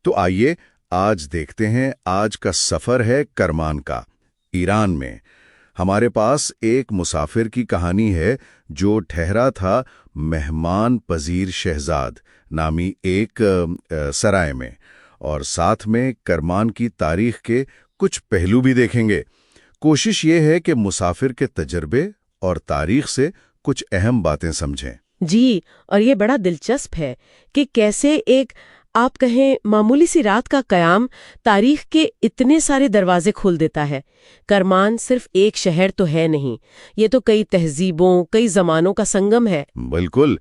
تو آئیے آج دیکھتے ہیں، آج کا سفر ہے کرمان کا، ایران میں۔ ہمارے پاس ایک مسافر کی کہانی ہے جو ٹھہرا تھا مہمان پذیر شہزاد نامی ایک سرائے میں، اور ساتھ میں کرمان کی تاریخ کے کچھ پہلو بھی دیکھیں گے۔ کوشش یہ ہے کہ مسافر کے تجربے اور تاریخ سے کچھ اہم باتیں سمجھیں۔ جی، اور یہ بڑا دلچسپ ہے کہ کیسے ایک آپ کہیں معمولی سی رات کا قیام تاریخ کے اتنے سارے دروازے کھول دیتا ہے۔ کرمان صرف ایک شہر تو ہے نہیں، یہ تو کئی تہذیبوں، کئی زمانوں کا سنگم ہے۔ بالکل۔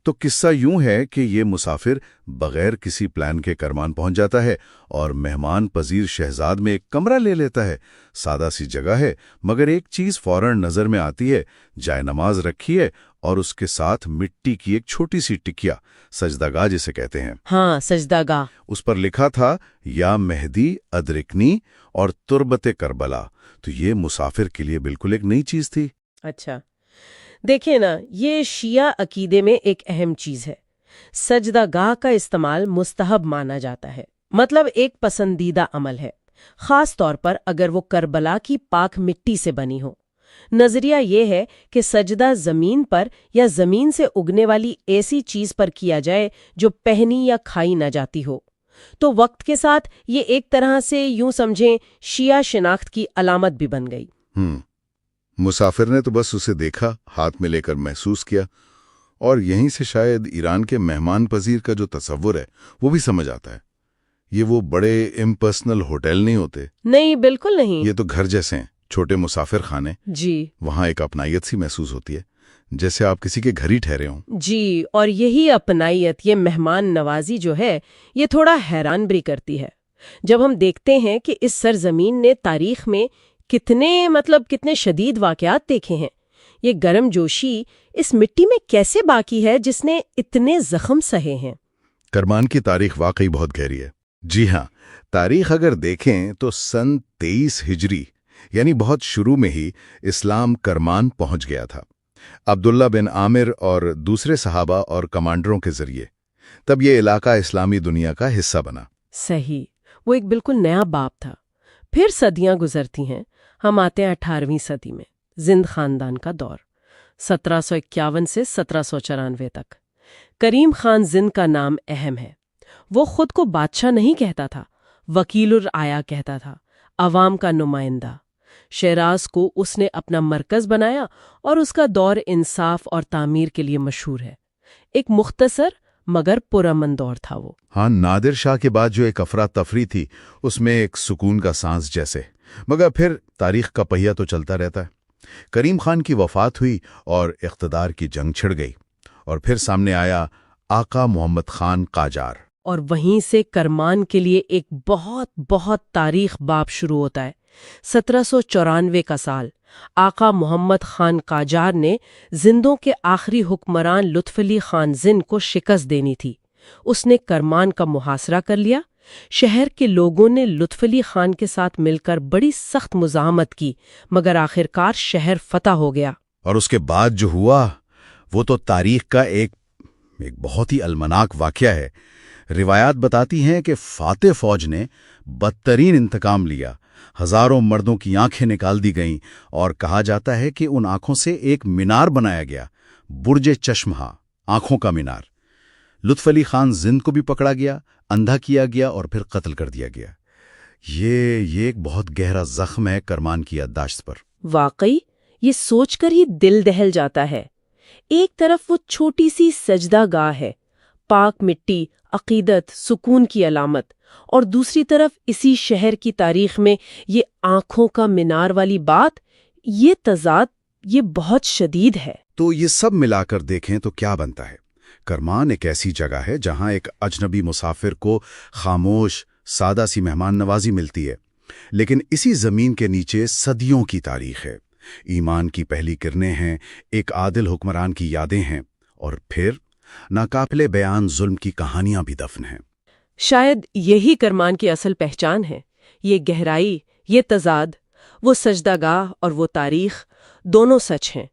تو قصہ یوں ہے کہ یہ مسافر بغیر کسی پلان کے کرمان پہنچ جاتا ہے اور مہمان پذیر شہزاد میں ایک کمرہ لے لیتا ہے۔ سادہ سی جگہ ہے، مگر ایک چیز فوراً نظر میں آتی ہے، جائے نماز رکھی ہے اور اس کے ساتھ مٹی کی ایک چھوٹی سی ٹکیا، سجدہ گاہ جسے کہتے ہیں۔ ہاں، سجدہ گاہ۔ اس پر لکھا تھا یا مہدی ادرکنی اور تربت کربلا۔ تو یہ مسافر کے لیے بالکل ایک نئی چیز تھی۔ اچھا، دیکھیں نا، یہ شیعہ عقیدے میں ایک اہم چیز ہے۔ سجدہ گاہ کا استعمال مستحب مانا جاتا ہے، مطلب ایک پسندیدہ عمل ہے، خاص طور پر اگر وہ کربلا کی پاک مٹی سے بنی ہو۔ نظریہ یہ ہے کہ سجدہ زمین پر یا زمین سے اگنے والی ایسی چیز پر کیا جائے جو پہنی یا کھائی نہ جاتی ہو۔ تو وقت کے ساتھ یہ ایک طرح سے یوں سمجھیں شیعہ شناخت کی علامت بھی بن گئی۔ مسافر نے تو بس اسے دیکھا، ہاتھ میں لے کر محسوس کیا، اور یہیں سے شاید ایران کے مہمان پذیر کا جو تصور ہے وہ بھی سمجھ آتا ہے۔ یہ وہ بڑے امپرسنل ہوٹل نہیں ہوتے۔ نہیں، بالکل نہیں۔ یہ تو گھر جیسے ہیں، چھوٹے مسافر خانے۔ جی، وہاں ایک اپنائیت سی محسوس ہوتی ہے، جیسے آپ کسی کے گھر ہی ٹھہرے ہوں۔ جی، اور یہی اپنائیت، یہ مہمان نوازی جو ہے، یہ تھوڑا حیران بھی کرتی ہے جب ہم دیکھتے ہیں کہ اس سرزمین نے تاریخ میں کتنے شدید واقعات دیکھے ہیں۔ یہ گرم جوشی اس مٹی میں کیسے باقی ہے جس نے اتنے زخم سہے ہیں؟ کرمان کی تاریخ واقعی بہت گہری ہے۔ جی ہاں، تاریخ اگر دیکھیں تو سن 23 ہجری یعنی بہت شروع میں ہی اسلام کرمان پہنچ گیا تھا، عبداللہ بن عامر اور دوسرے صحابہ اور کمانڈروں کے ذریعے۔ تب یہ علاقہ اسلامی دنیا کا حصہ بنا۔ صحیح، وہ ایک بالکل نیا باب تھا۔ پھر صدیاں گزرتی ہیں، ہم آتے ہیں 18ویں صدی میں، زند خاندان کا دور، 1751 سے 1794 تک۔ کریم خان زند کا نام اہم ہے۔ وہ خود کو بادشاہ نہیں کہتا تھا، وکیل الرعایا کہتا تھا، عوام کا نمائندہ۔ شیراز کو اس نے اپنا مرکز بنایا اور اس کا دور انصاف اور تعمیر کے لیے مشہور ہے۔ ایک مختصر مگر پرامن دور تھا وہ۔ ہاں، نادر شاہ کے بعد جو ایک افراتفری تھی، اس میں ایک سکون کا سانس جیسے، مگر پھر تاریخ کا پہیہ تو چلتا رہتا ہے۔ کریم خان کی وفات ہوئی اور اقتدار کی جنگ چھڑ گئی، اور پھر سامنے آیا آقا محمد خان قاجار۔ اور وہیں سے کرمان کے لیے ایک بہت تاریخ باب شروع ہوتا ہے۔ 1794 کا سال، آقا محمد خان قاجار نے زندوں کے آخری حکمران لطف علی خان زند کو شکست دینی تھی۔ اس نے کرمان کا محاصرہ کر لیا۔ شہر کے لوگوں نے لطف علی خان کے ساتھ مل کر بڑی سخت مزاحمت کی، مگر آخرکار شہر فتح ہو گیا۔ اور اس کے بعد جو ہوا وہ تو تاریخ کا ایک بہت ہی المناک واقعہ ہے۔ روایات بتاتی ہیں کہ فاتح فوج نے بدترین انتقام لیا، ہزاروں مردوں کی آنکھیں نکال دی گئیں، اور کہا جاتا ہے کہ ان آنکھوں سے ایک مینار بنایا گیا، برج چشمہ، آنکھوں کا مینار۔ لطف علی خان زند کو بھی پکڑا گیا، اندھا کیا گیا اور پھر قتل کر دیا گیا۔ یہ ایک بہت گہرا زخم ہے کرمان کی یادداشت پر۔ واقعی یہ سوچ کر ہی دل دہل جاتا ہے۔ ایک طرف وہ چھوٹی سی سجدہ گاہ ہے، پاک مٹی، عقیدت، سکون کی علامت، اور دوسری طرف اسی شہر کی تاریخ میں یہ آنکھوں کا مینار والی بات، یہ تضاد یہ بہت شدید ہے۔ تو یہ سب ملا کر دیکھیں تو کیا بنتا ہے؟ کرمان ایک ایسی جگہ ہے جہاں ایک اجنبی مسافر کو خاموش، سادہ سی مہمان نوازی ملتی ہے، لیکن اسی زمین کے نیچے صدیوں کی تاریخ ہے، ایمان کی پہلی کرنیں ہیں، ایک عادل حکمران کی یادیں ہیں، اور پھر ناقابل بیان ظلم کی کہانیاں بھی دفن ہیں۔ شاید یہی کرمان کی اصل پہچان ہے، یہ گہرائی، یہ تضاد۔ وہ سجدہ گاہ اور وہ تاریخ، دونوں سچ ہیں،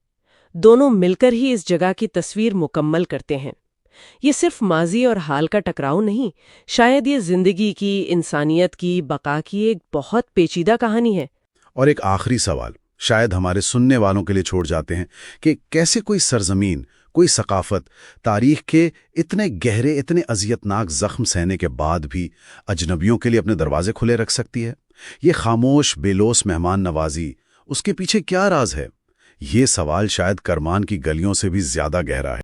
دونوں مل کر ہی اس جگہ کی تصویر مکمل کرتے ہیں۔ یہ صرف ماضی اور حال کا ٹکراؤ نہیں، شاید یہ زندگی کی، انسانیت کی، بقا کی ایک بہت پیچیدہ کہانی ہے۔ اور ایک آخری سوال شاید ہمارے سننے والوں کے لیے چھوڑ جاتے ہیں کہ کیسے کوئی سرزمین، کوئی ثقافت تاریخ کے اتنے گہرے، اتنے اذیتناک زخم سہنے کے بعد بھی اجنبیوں کے لیے اپنے دروازے کھلے رکھ سکتی ہے؟ یہ خاموش بے لوث مہمان نوازی، اس کے پیچھے کیا راز ہے؟ یہ سوال شاید کرمان کی گلیوں سے بھی زیادہ گہرا ہے۔